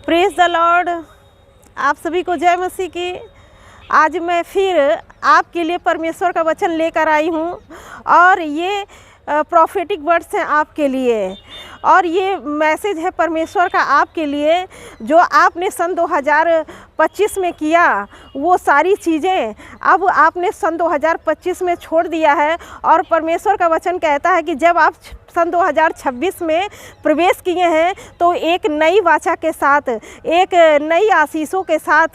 Praise the Lord. आप सभी को जय मसीह की। आज मैं फिर आपके लिए परमेश्वर का वचन लेकर आई हूँ और ये प्रॉफिटिक वर्ड्स हैं आपके लिए, और ये मैसेज है परमेश्वर का आपके लिए। जो आपने सन 2025 में किया वो सारी चीज़ें अब आपने सन 2025 में छोड़ दिया है, और परमेश्वर का वचन कहता है कि जब आप सन 2026 में प्रवेश किए हैं तो एक नई वाचा के साथ, एक नई आशीषों के साथ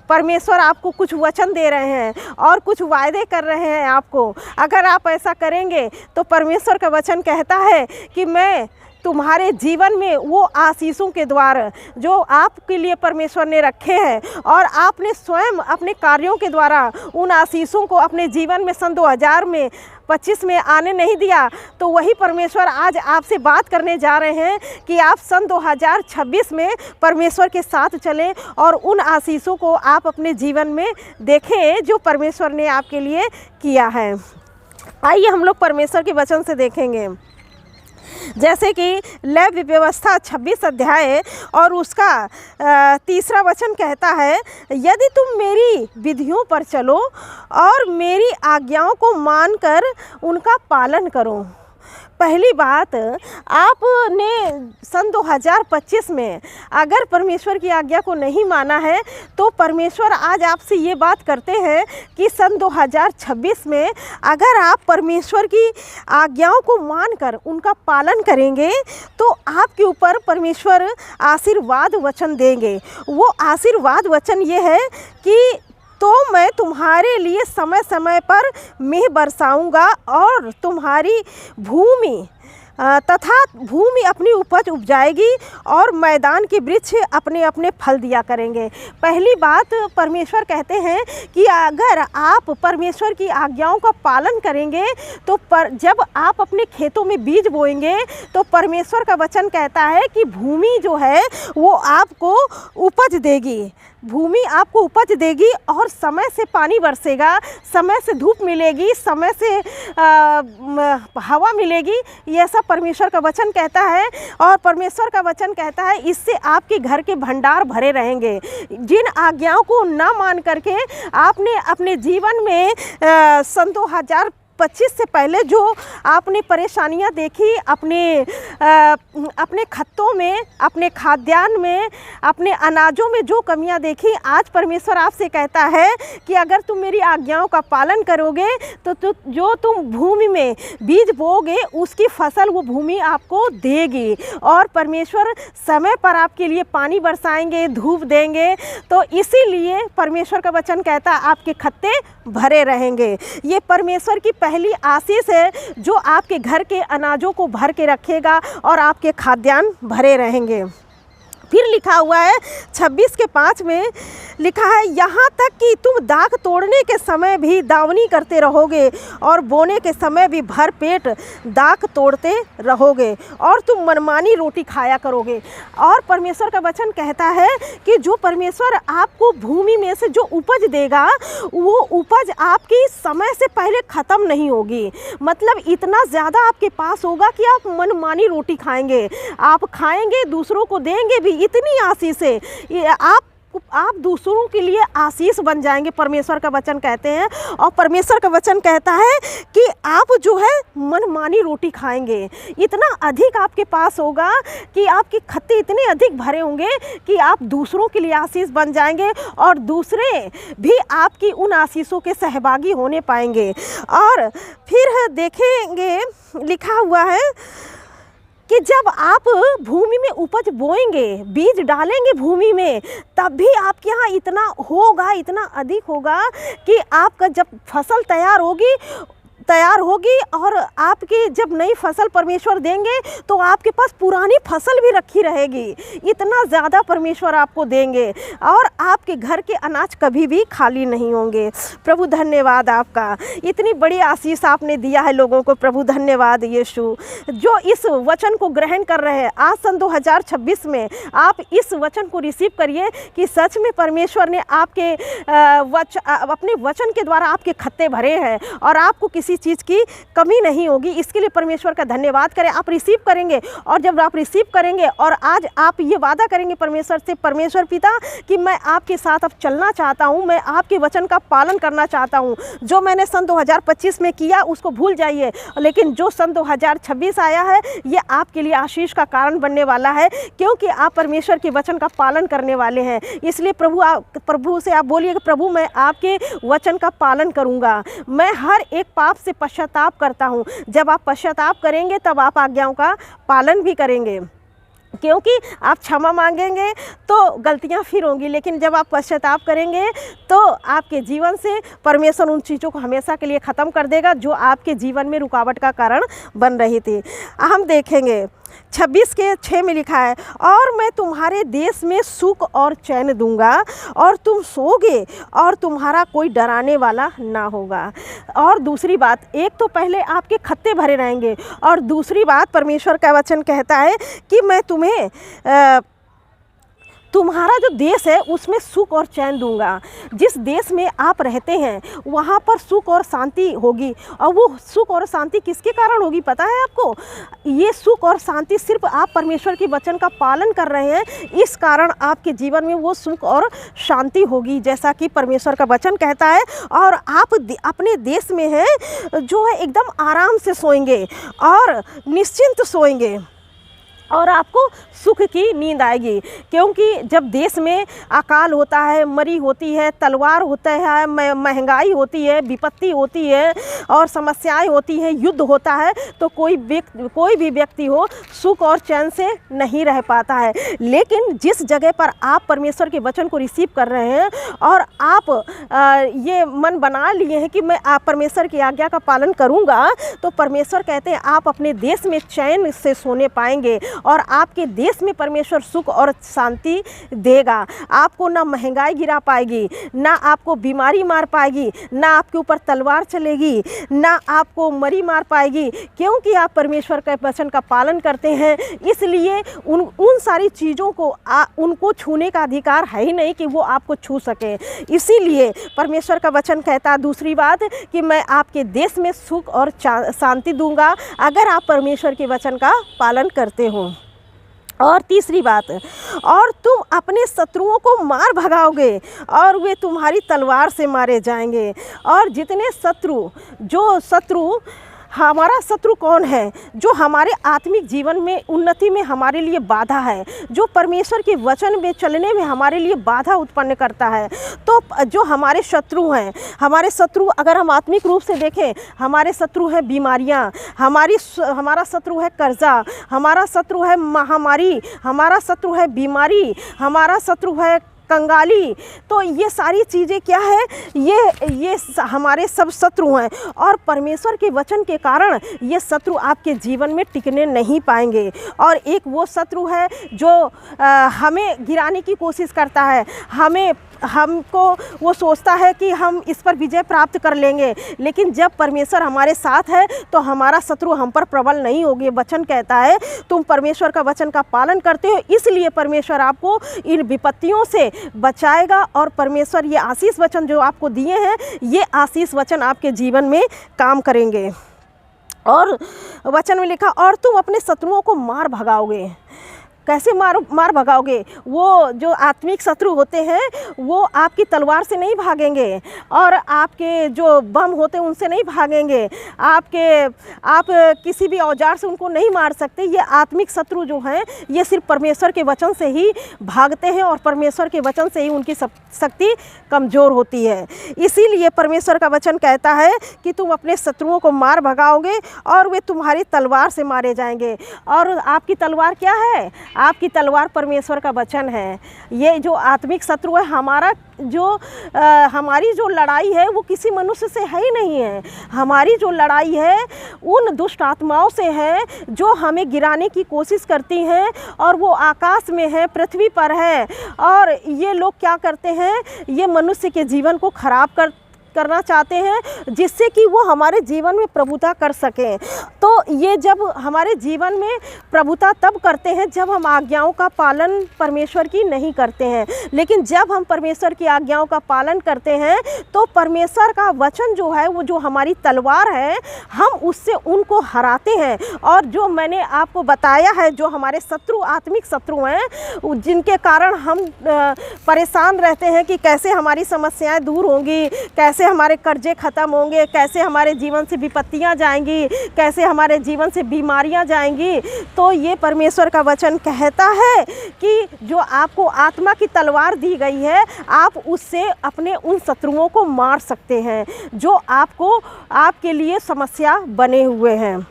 परमेश्वर आपको कुछ वचन दे रहे हैं और कुछ वायदे कर रहे हैं आपको। अगर आप ऐसा करेंगे तो परमेश्वर का वचन कहता है कि मैं तुम्हारे जीवन में वो आशीषों के द्वार जो आपके लिए परमेश्वर ने रखे हैं, और आपने स्वयं अपने कार्यों के द्वारा उन आशीषों को अपने जीवन में सन 2025 में आने नहीं दिया, तो वही परमेश्वर आज आपसे बात करने जा रहे हैं कि आप सन 2026 में परमेश्वर के साथ चलें और उन आशीषों को आप अपने जीवन में देखें जो परमेश्वर ने आपके लिए किया है। आइए हम लोग परमेश्वर के वचन से देखेंगे। जैसे कि लेवी व्यवस्था 26 अध्याय और उसका तीसरा वचन कहता है, यदि तुम मेरी विधियों पर चलो और मेरी आज्ञाओं को मानकर उनका पालन करो। पहली बात, आपने सन 2025 में अगर परमेश्वर की आज्ञा को नहीं माना है तो परमेश्वर आज आपसे ये बात करते हैं कि सन 2026 में अगर आप परमेश्वर की आज्ञाओं को मानकर उनका पालन करेंगे तो आपके ऊपर परमेश्वर आशीर्वाद वचन देंगे। वो आशीर्वाद वचन ये है कि तो मैं तुम्हारे लिए समय समय पर मेंह बरसाऊंगा और तुम्हारी भूमि तथा भूमि अपनी उपज उपजाएगी और मैदान के वृक्ष अपने अपने फल दिया करेंगे। पहली बात, परमेश्वर कहते हैं कि अगर आप परमेश्वर की आज्ञाओं का पालन करेंगे तो जब आप अपने खेतों में बीज बोएंगे तो परमेश्वर का वचन कहता है कि भूमि जो है वो आपको उपज देगी। भूमि आपको उपज देगी और समय से पानी बरसेगा, समय से धूप मिलेगी, समय से हवा मिलेगी। ये सब परमेश्वर का वचन कहता है, और परमेश्वर का वचन कहता है इससे आपके घर के भंडार भरे रहेंगे। जिन आज्ञाओं को ना मान करके आपने अपने जीवन में सन 2025 से पहले जो आपने परेशानियां देखी, अपने खत्तों में, अपने खाद्यान्न में, अपने अनाजों में जो कमियां देखी, आज परमेश्वर आपसे कहता है कि अगर तुम मेरी आज्ञाओं का पालन करोगे तो जो तुम भूमि में बीज बोओगे उसकी फसल वो भूमि आपको देगी, और परमेश्वर समय पर आपके लिए पानी बरसाएंगे, धूप देंगे। तो इसीलिए परमेश्वर का वचन कहता है आपके खत्ते भरे रहेंगे। ये परमेश्वर की पहली आशीष है जो आपके घर के अनाजों को भर के रखेगा और आपके खाद्यान्न भरे रहेंगे। फिर लिखा हुआ है 26 के 5 में लिखा है, यहाँ तक कि तुम दाख तोड़ने के समय भी दावनी करते रहोगे और बोने के समय भी भर पेट दाख तोड़ते रहोगे और तुम मनमानी रोटी खाया करोगे। और परमेश्वर का वचन कहता है कि जो परमेश्वर आपको भूमि में से जो उपज देगा वो उपज आपकी समय से पहले ख़त्म नहीं होगी। मतलब इतना ज़्यादा आपके पास होगा कि आप मनमानी रोटी खाएंगे, आप खाएंगे, दूसरों को देंगे भी। इतनी आशीष है, आप दूसरों के लिए आशीष बन जाएंगे, परमेश्वर का वचन कहते हैं। और परमेश्वर का वचन कहता है कि आप जो है मनमानी रोटी खाएंगे। इतना अधिक आपके पास होगा कि आपके खत्ते इतने अधिक भरे होंगे कि आप दूसरों के लिए आशीष बन जाएंगे और दूसरे भी आपकी उन आशीषों के सहभागी होने पाएंगे। और फिर देखेंगे लिखा हुआ है कि जब आप भूमि में उपज बोएंगे, बीज डालेंगे भूमि में, तब भी आपके यहाँ इतना होगा, इतना अधिक होगा कि आपका जब फसल तैयार होगी और आपकी जब नई फसल परमेश्वर देंगे तो आपके पास पुरानी फसल भी रखी रहेगी। इतना ज़्यादा परमेश्वर आपको देंगे और आपके घर के अनाज कभी भी खाली नहीं होंगे। प्रभु धन्यवाद आपका, इतनी बड़ी आशीष आपने दिया है लोगों को। प्रभु धन्यवाद यीशु, जो इस वचन को ग्रहण कर रहे हैं। आज सन 2026 में आप इस वचन को रिसीव करिए कि सच में परमेश्वर ने आपके अपने वचन के द्वारा आपके खत्ते भरे हैं और आपको किसी किसी चीज़ की कमी नहीं होगी। इसके लिए परमेश्वर का धन्यवाद करें। आप रिसीव करेंगे, और जब आप रिसीव करेंगे और आज आप ये वादा करेंगे परमेश्वर से, परमेश्वर पिता कि मैं आपके साथ अब चलना चाहता हूँ, मैं आपके वचन का पालन करना चाहता हूँ। जो मैंने सन 2025 में किया उसको भूल जाइए, लेकिन जो सन 2026 आया है ये आपके लिए आशीष का कारण बनने वाला है, क्योंकि आप परमेश्वर के वचन का पालन करने वाले हैं। इसलिए प्रभु से आप बोलिए कि प्रभु मैं आपके वचन का पालन करूँगा, मैं हर एक पाप से पश्चाताप करता हूँ। जब आप पश्चाताप करेंगे तब आप आज्ञाओं का पालन भी करेंगे, क्योंकि आप क्षमा मांगेंगे तो गलतियां फिर होंगी, लेकिन जब आप पश्चाताप करेंगे तो आपके जीवन से परमेश्वर उन चीज़ों को हमेशा के लिए ख़त्म कर देगा जो आपके जीवन में रुकावट का कारण बन रही थी। हम देखेंगे 26:6 में लिखा है, और मैं तुम्हारे देश में सुख और चैन दूंगा, और तुम सोओगे और तुम्हारा कोई डराने वाला ना होगा। और दूसरी बात, एक तो पहले आपके खत्ते भरे रहेंगे, और दूसरी बात परमेश्वर का वचन कहता है कि मैं तुम्हें तुम्हारा जो देश है उसमें सुख और चैन दूंगा। जिस देश में आप रहते हैं वहाँ पर सुख और शांति होगी, और वो सुख और शांति किसके कारण होगी पता है आपको? ये सुख और शांति सिर्फ आप परमेश्वर के वचन का पालन कर रहे हैं, इस कारण आपके जीवन में वो सुख और शांति होगी, जैसा कि परमेश्वर का वचन कहता है। और आप अपने देश में हैं जो है एकदम आराम से सोएंगे और निश्चिंत सोएंगे, और आपको सुख की नींद आएगी। क्योंकि जब देश में अकाल होता है, मरी होती है, तलवार होता है, महंगाई होती है, विपत्ति होती है और समस्याएं होती हैं, युद्ध होता है, तो कोई भी व्यक्ति हो सुख और चैन से नहीं रह पाता है। लेकिन जिस जगह पर आप परमेश्वर के वचन को रिसीव कर रहे हैं और आप ये मन बना लिए हैं कि मैं आप परमेश्वर की आज्ञा का पालन करूँगा, तो परमेश्वर कहते हैं आप अपने देश में चैन से सोने पाएंगे, और आपके देश में परमेश्वर सुख और शांति देगा। आपको ना महंगाई गिरा पाएगी, ना आपको बीमारी मार पाएगी, ना आपके ऊपर तलवार चलेगी, ना आपको मरी मार पाएगी, क्योंकि आप परमेश्वर के वचन का पालन करते हैं। इसलिए उन सारी चीज़ों को उनको छूने का अधिकार है ही नहीं कि वो आपको छू सके। इसीलिए परमेश्वर का वचन कहता है दूसरी बात कि मैं आपके देश में सुख और शांति दूंगा अगर आप परमेश्वर के वचन का पालन करते हो। और तीसरी बात, और तुम अपने शत्रुओं को मार भगाओगे और वे तुम्हारी तलवार से मारे जाएंगे। और जितने शत्रु हमारा शत्रु कौन है? जो हमारे आत्मिक जीवन में उन्नति में हमारे लिए बाधा है, जो परमेश्वर के वचन में चलने में हमारे लिए बाधा उत्पन्न करता है। तो जो हमारे शत्रु हैं, हमारे शत्रु अगर हम आत्मिक रूप से देखें, हमारे शत्रु हैं बीमारियां, हमारा शत्रु है कर्जा, हमारा शत्रु है महामारी, हमारा शत्रु है बीमारी, हमारा शत्रु है कंगाली। तो ये सारी चीज़ें क्या है? ये हमारे सब शत्रु हैं, और परमेश्वर के वचन के कारण ये शत्रु आपके जीवन में टिकने नहीं पाएंगे। और एक वो शत्रु है जो हमें गिराने की कोशिश करता है, हमको वो सोचता है कि हम इस पर विजय प्राप्त कर लेंगे, लेकिन जब परमेश्वर हमारे साथ है तो हमारा शत्रु हम पर प्रबल नहीं होगी। वचन कहता है तुम परमेश्वर का वचन का पालन करते हो, इसलिए परमेश्वर आपको इन विपत्तियों से बचाएगा। और परमेश्वर ये आशीष वचन जो आपको दिए हैं, ये आशीष वचन आपके जीवन में काम करेंगे। और वचन में लिखा, और तुम अपने शत्रुओं को मार भगाओगे। कैसे मार भगाओगे? वो जो आत्मिक शत्रु होते हैं वो आपकी तलवार से नहीं भागेंगे, और आपके जो बम होते हैं उनसे नहीं भागेंगे, आप किसी भी औजार से उनको नहीं मार सकते। ये आत्मिक शत्रु जो हैं ये सिर्फ परमेश्वर के वचन से ही भागते हैं, और परमेश्वर के वचन से ही उनकी शक्ति कमज़ोर होती है। इसीलिए परमेश्वर का वचन कहता है कि तुम अपने शत्रुओं को मार भगाओगे और वे तुम्हारी तलवार से मारे जाएंगे। और आपकी तलवार क्या है? आपकी तलवार परमेश्वर का वचन है। ये जो आत्मिक शत्रु है, हमारी जो लड़ाई है वो किसी मनुष्य से है ही नहीं है। हमारी जो लड़ाई है उन दुष्ट आत्माओं से है जो हमें गिराने की कोशिश करती हैं, और वो आकाश में है, पृथ्वी पर है। और ये लोग क्या करते हैं? ये मनुष्य के जीवन को खराब करना चाहते हैं, जिससे कि वो हमारे जीवन में प्रभुता कर सकें। तो ये जब हमारे जीवन में प्रभुता तब करते हैं जब हम आज्ञाओं का पालन परमेश्वर की नहीं करते हैं। लेकिन जब हम परमेश्वर की आज्ञाओं का पालन करते हैं तो परमेश्वर का वचन जो है, वो जो हमारी तलवार है, हम उससे उनको हराते हैं। और जो मैंने आपको बताया है, जो हमारे शत्रु, आत्मिक शत्रु हैं, जिनके कारण हम परेशान रहते हैं कि कैसे हमारी समस्याएं दूर होंगी, कैसे हमारे कर्जे ख़त्म होंगे, कैसे हमारे जीवन से विपत्तियां जाएंगी, कैसे हमारे जीवन से बीमारियां जाएंगी। तो ये परमेश्वर का वचन कहता है कि जो आपको आत्मा की तलवार दी गई है, आप उससे अपने उन शत्रुओं को मार सकते हैं जो आपके लिए समस्या बने हुए हैं।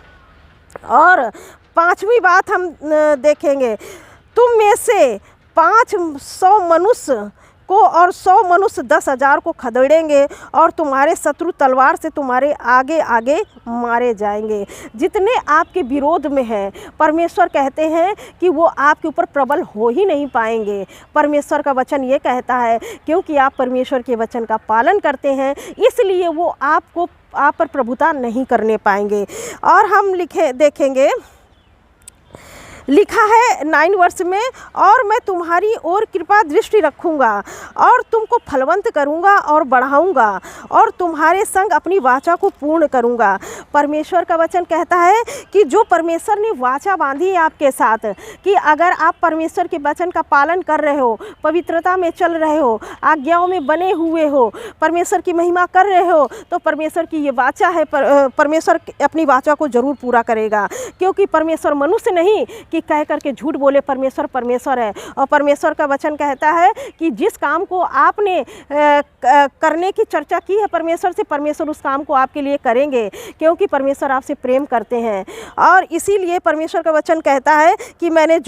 और पांचवी बात हम देखेंगे, तुम में से 500 मनुष्य को और 100 मनुष्य 10,000 को खदेड़ेंगे और तुम्हारे शत्रु तलवार से तुम्हारे आगे आगे मारे जाएंगे। जितने आपके विरोध में हैं, परमेश्वर कहते हैं कि वो आपके ऊपर प्रबल हो ही नहीं पाएंगे। परमेश्वर का वचन ये कहता है, क्योंकि आप परमेश्वर के वचन का पालन करते हैं, इसलिए वो आप पर प्रभुता नहीं करने पाएंगे। और हम देखेंगे, लिखा है 9 वर्ष में, और मैं तुम्हारी ओर कृपा दृष्टि रखूँगा और तुमको फलवंत करूँगा और बढ़ाऊँगा और तुम्हारे संग अपनी वाचा को पूर्ण करूँगा। परमेश्वर का वचन कहता है कि जो परमेश्वर ने वाचा बांधी है आपके साथ, कि अगर आप परमेश्वर के वचन का पालन कर रहे हो, पवित्रता में चल रहे हो, आज्ञाओं में बने हुए हो, परमेश्वर की महिमा कर रहे हो, तो परमेश्वर की ये वाचा है, परमेश्वर अपनी वाचा को ज़रूर पूरा करेगा। क्योंकि परमेश्वर मनुष्य नहीं कि कह करके झूठ बोले, परमेश्वर परमेश्वर है। और परमेश्वर का वचन कहता है कि जिस काम को आपने करने की चर्चा की है परमेश्वर से, परमेश्वर उस काम को आपके लिए करेंगे, क्योंकि परमेश्वर आपसे प्रेम करते हैं। और इसीलिए परमेश्वर का वचन कहता है कि मैंने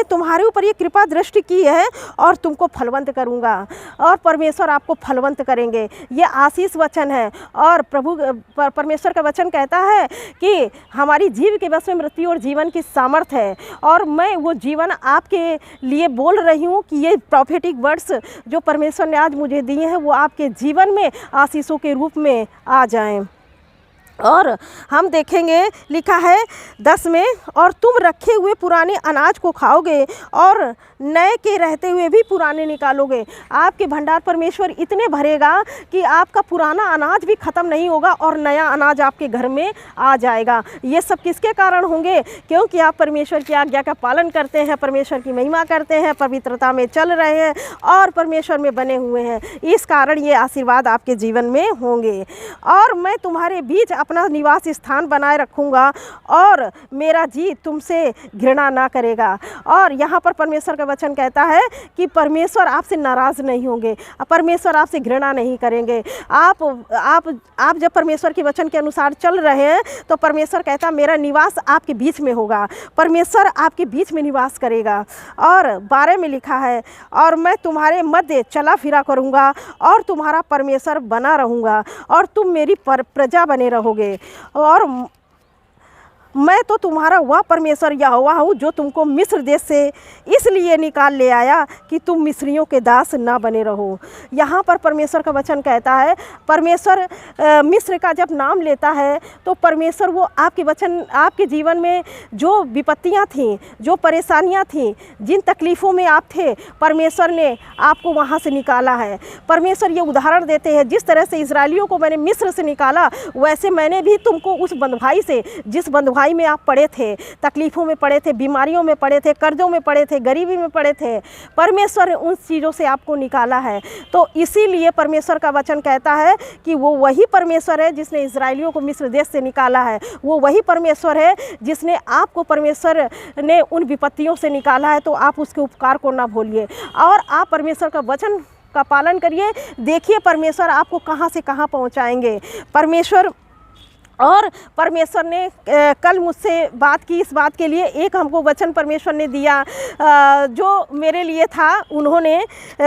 तुम्हारे ऊपर ये कृपा दृष्टि की है और तुमको फलवंत करूँगा, और परमेश्वर आपको फलवंत करेंगे। ये आशीष वचन है। और परमेश्वर का वचन कहता है कि हमारी जीव के वश में मृत्यु और जीवन की सामर्थ है, और मैं वो जीवन आपके लिए बोल रही हूँ कि ये प्रॉफेटिक वर्ड्स जो परमेश्वर ने आज मुझे दिए हैं, वो आपके जीवन में आशीषों के रूप में आ जाएं। और हम देखेंगे, लिखा है 10 में, और तुम रखे हुए पुराने अनाज को खाओगे और नए के रहते हुए भी पुराने निकालोगे। आपके भंडार परमेश्वर इतने भरेगा कि आपका पुराना अनाज भी ख़त्म नहीं होगा और नया अनाज आपके घर में आ जाएगा। ये सब किसके कारण होंगे? क्योंकि आप परमेश्वर की आज्ञा का पालन करते हैं, परमेश्वर की महिमा करते हैं, पवित्रता में चल रहे हैं और परमेश्वर में बने हुए हैं। इस कारण ये आशीर्वाद आपके जीवन में होंगे। और मैं तुम्हारे बीच अपना निवास स्थान बनाए रखूँगा और मेरा जी तुमसे घृणा ना करेगा। और यहाँ पर परमेश्वर का वचन कहता है कि परमेश्वर आपसे नाराज़ नहीं होंगे, परमेश्वर आपसे घृणा नहीं करेंगे। आप जब परमेश्वर के वचन के अनुसार चल रहे हैं तो परमेश्वर कहता मेरा निवास आपके बीच में होगा, परमेश्वर आपके बीच में निवास करेगा। और 12 में लिखा है, और मैं तुम्हारे मध्य चला फिरा करूँगा और तुम्हारा परमेश्वर बना रहूँगा और तुम मेरी प्रजा बने रहोगे। और मैं तो तुम्हारा वह परमेश्वर यहोवा हूँ जो तुमको मिस्र देश से इसलिए निकाल ले आया कि तुम मिस्रियों के दास ना बने रहो। यहाँ पर परमेश्वर का वचन कहता है, परमेश्वर मिस्र का जब नाम लेता है तो परमेश्वर वो आपके जीवन में जो विपत्तियाँ थीं, जो परेशानियाँ थीं, जिन तकलीफ़ों में आप थे, परमेश्वर ने आपको वहाँ से निकाला है। परमेश्वर ये उदाहरण देते हैं, जिस तरह से इजराइलियों को मैंने मिस्र से निकाला, वैसे मैंने भी तुमको उस बंधुआई से, जिस बंधुआई में आप पड़े थे, तकलीफ़ों में पड़े थे, बीमारियों में पड़े थे, कर्जों में पड़े थे, गरीबी में पड़े थे, परमेश्वर ने उन चीज़ों से आपको निकाला है। तो इसीलिए परमेश्वर का वचन कहता है कि वो वही परमेश्वर है जिसने इजराइलियों को मिस्र देश से निकाला है। वो वही परमेश्वर है जिसने आपको, परमेश्वर ने उन विपत्तियों से निकाला है। तो आप उसके उपकार को ना भूलिए और आप परमेश्वर का वचन का पालन करिए। देखिए परमेश्वर आपको कहाँ से कहाँ पहुँचाएंगे। परमेश्वर ने कल मुझसे बात की, इस बात के लिए एक हमको वचन परमेश्वर ने दिया जो मेरे लिए था।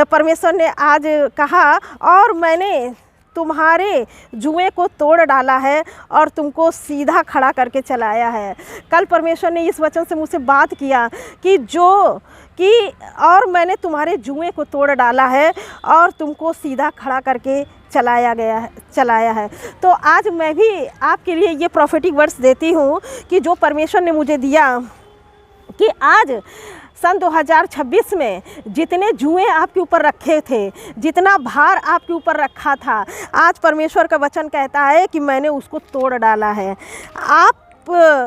परमेश्वर ने आज कहा, और मैंने तुम्हारे जुएं को तोड़ डाला है और तुमको सीधा खड़ा करके चलाया है। कल परमेश्वर ने इस वचन से मुझसे बात किया कि जो कि और मैंने तुम्हारे जुएं को तोड़ डाला है और तुमको सीधा खड़ा करके चलाया है। तो आज मैं भी आपके लिए ये प्रॉफिटिक वर्ड्स देती हूँ कि जो परमेश्वर ने मुझे दिया कि आज सन 2026 में जितने जुएं आपके ऊपर रखे थे, जितना भार आपके ऊपर रखा था, आज परमेश्वर का वचन कहता है कि मैंने उसको तोड़ डाला है। आप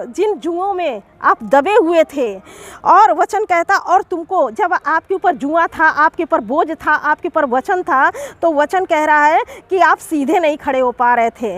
जिन जुओं में आप दबे हुए थे, और वचन कहता, और तुमको जब आपके ऊपर जुआ था, आपके ऊपर बोझ था, आपके ऊपर वचन था, तो वचन कह रहा है कि आप सीधे नहीं खड़े हो पा रहे थे।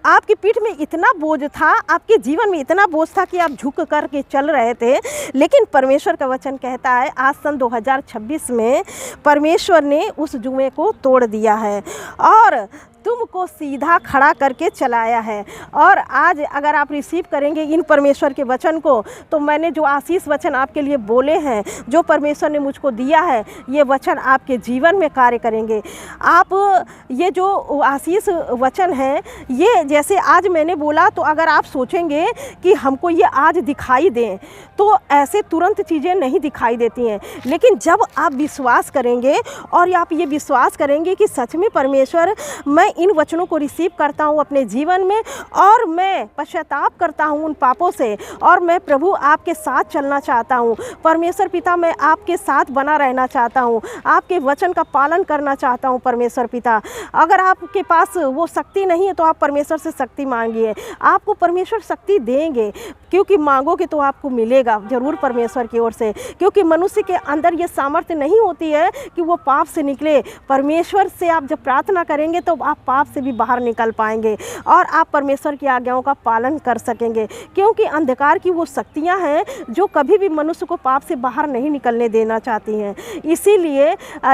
आपकी पीठ में इतना बोझ था, आपके जीवन में इतना बोझ था कि आप झुक कर के चल रहे थे। लेकिन परमेश्वर का वचन कहता है आज सन 2026 में परमेश्वर ने उस जुए को तोड़ दिया है और तुमको सीधा खड़ा करके चलाया है। और आज अगर आप रिसीव करेंगे इन परमेश्वर के वचन को, तो मैंने जो आशीष वचन आपके लिए बोले हैं, जो परमेश्वर ने मुझको दिया है, ये वचन आपके जीवन में कार्य करेंगे। आप ये जो आशीष वचन है, ये जैसे आज मैंने बोला, तो अगर आप सोचेंगे कि हमको ये आज दिखाई दें, तो ऐसे तुरंत चीज़ें नहीं दिखाई देती हैं। लेकिन जब आप विश्वास करेंगे और आप ये विश्वास करेंगे कि सच में परमेश्वर, मैं इन वचनों को रिसीव करता हूँ अपने जीवन में और मैं पश्चाताप करता हूँ उन पापों से, और मैं प्रभु आपके साथ चलना चाहता हूँ। परमेश्वर पिता, मैं आपके साथ बना रहना चाहता हूँ, आपके वचन का पालन करना चाहता हूँ। परमेश्वर पिता, अगर आपके पास वो शक्ति नहीं है तो आप परमेश्वर से शक्ति मांगिए, आपको परमेश्वर शक्ति देंगे, क्योंकि मांगोगे तो आपको मिलेगा ज़रूर परमेश्वर की ओर से। क्योंकि मनुष्य के अंदर ये सामर्थ्य नहीं होती है कि वो पाप से निकले। परमेश्वर से आप जब प्रार्थना करेंगे तो आप पाप से भी बाहर निकल पाएंगे और आप परमेश्वर की आज्ञाओं का पालन कर सकेंगे। क्योंकि अंधकार की वो शक्तियां हैं जो कभी भी मनुष्य को पाप से बाहर नहीं निकलने देना चाहती हैं। इसीलिए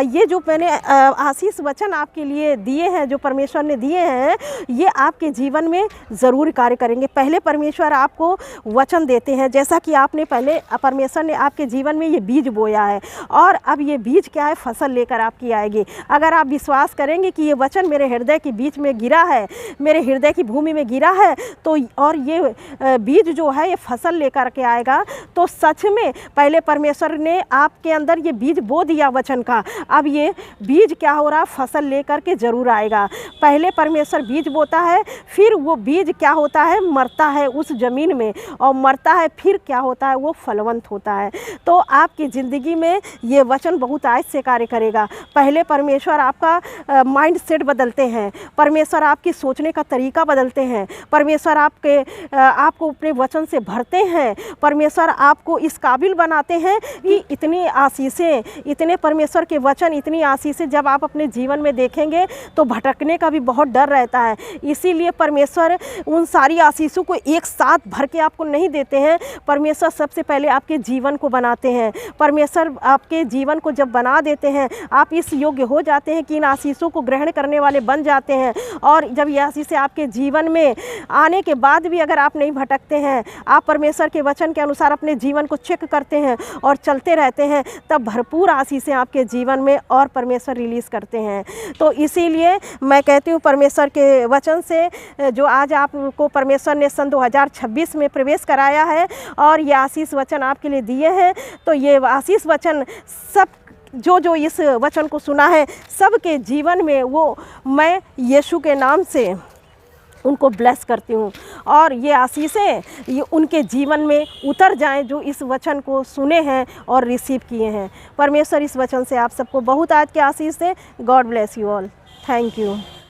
ये जो मैंने आशीष वचन आपके लिए दिए हैं, जो परमेश्वर ने दिए हैं, ये आपके जीवन में ज़रूर कार्य करेंगे। पहले परमेश्वर आपको वचन देते हैं, जैसा कि आपने पहले परमेश्वर ने आपके जीवन में ये बीज बोया है, और अब ये बीज क्या है, फसल लेकर आपकी आएगी। अगर आप विश्वास करेंगे कि ये वचन मेरे हृदय के बीच में गिरा है, मेरे हृदय की भूमि में गिरा है, तो और ये बीज जो है ये फसल लेकर के आएगा, तो सच में पहले परमेश्वर ने आपके अंदर ये बीज बो दिया वचन का, अब ये बीज क्या हो रहा, फसल लेकर के ज़रूर आएगा। पहले परमेश्वर बीज बोता है, फिर वो बीज क्या होता है, मरता है उस ज़मीन में, और मरता है फिर क्या होता है, वो फलवंत होता है। तो आपकी ज़िंदगी में ये वचन बहुत आज से कार्य करेगा। पहले परमेश्वर आपका माइंड सेट बदलते हैं, परमेश्वर आपकी सोचने का तरीका बदलते हैं, परमेश्वर आपको अपने वचन से भरते हैं, परमेश्वर आपको इस काबिल बनाते हैं कि इतनी आशीषें, इतने परमेश्वर के वचन, इतनी आशीषें जब आप अपने जीवन में देखेंगे तो भटकने का भी बहुत डर रहता है। इसीलिए परमेश्वर उन सारी आशीषों को एक साथ भर के आपको नहीं देते हैं। परमेश्वर सबसे पहले आपके जीवन को बनाते हैं। परमेश्वर आपके जीवन को जब बना देते हैं, आप इस योग्य हो जाते हैं कि इन आशीषों को ग्रहण करने वाले बन जाते हैं। और जब ये आशीषें आपके जीवन में आने के बाद भी अगर आप नहीं भटकते हैं, आप परमेश्वर के वचन के अनुसार अपने जीवन को चेक करते हैं और चलते रहते हैं, तब भरपूर आशीषें आपके जीवन में और परमेश्वर रिलीज़ करते हैं। तो इसीलिए मैं कहती हूँ परमेश्वर के वचन से जो आज आपको परमेश्वर ने सन 2026 में प्रवेश कराया है और ये आशीष वचन आपके लिए दिए हैं, तो ये आशीष वचन सब जो इस वचन को सुना है, सबके जीवन में वो मैं यीशु के नाम से उनको ब्लेस करती हूँ, और ये आशीषें ये उनके जीवन में उतर जाएं जो इस वचन को सुने हैं और रिसीव किए हैं। परमेश्वर इस वचन से आप सबको बहुत आज के आशीष दें। God bless you all. Thank you.